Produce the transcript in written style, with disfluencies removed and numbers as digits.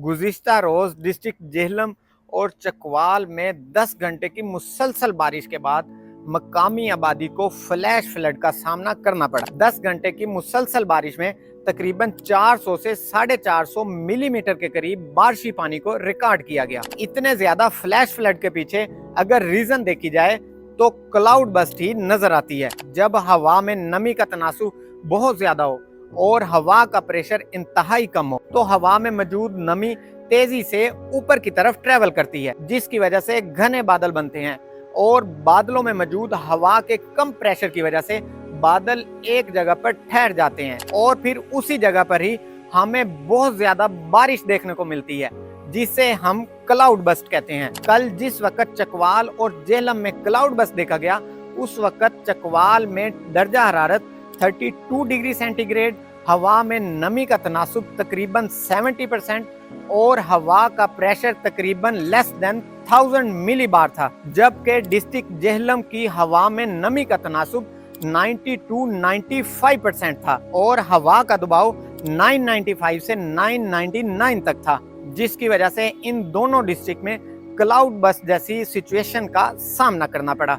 गुज़िश्ता रोज़ district Jhelum और चकवाल में 10 घंटे की मुसलसल बारिश के बाद मकामी आबादी को फ्लैश फ्लड का सामना करना पड़ा। 10 घंटे की मुसलसल बारिश में तकरीबन 400 से 450 मिलीमीटर के करीब बारिशी पानी को रिकॉर्ड किया गया। इतने ज्यादा फ्लैश फ्लड के पीछे अगर रीजन देखी जाए तो क्लाउड बस्ट ही नजर आती है। जब हवा में नमी का तनासुब बहुत ज्यादा हो और हवा का प्रेशर इंतहाई कम हो तो हवा में मौजूद नमी तेजी से ऊपर की तरफ ट्रेवल करती है, जिसकी वजह से घने बादल बनते हैं और बादलों में मौजूद हवा के कम प्रेशर की वजह से बादल एक जगह पर ठहर जाते हैं और फिर उसी जगह पर ही हमें बहुत ज्यादा बारिश देखने को मिलती है, जिसे हम क्लाउड बस्ट कहते हैं। कल जिस वक्त चकवाल और जेहलम में क्लाउड बस्ट देखा गया, उस वक्त चकवाल में दर्जा हरारत 32 डिग्री सेंटीग्रेड, हवा में नमी का तनासुब तकरीबन 70% और हवा का प्रेशर तकरीबन लेस देन 1000 मिली बार था, जबकि डिस्ट्रिक्ट जेहलम की हवा में नमी का तनासुब 90 to 95% था और हवा का दबाव 995 से 999 तक था, जिसकी वजह से इन दोनों डिस्ट्रिक्ट में क्लाउड बस्ट जैसी सिचुएशन का सामना करना पड़ा।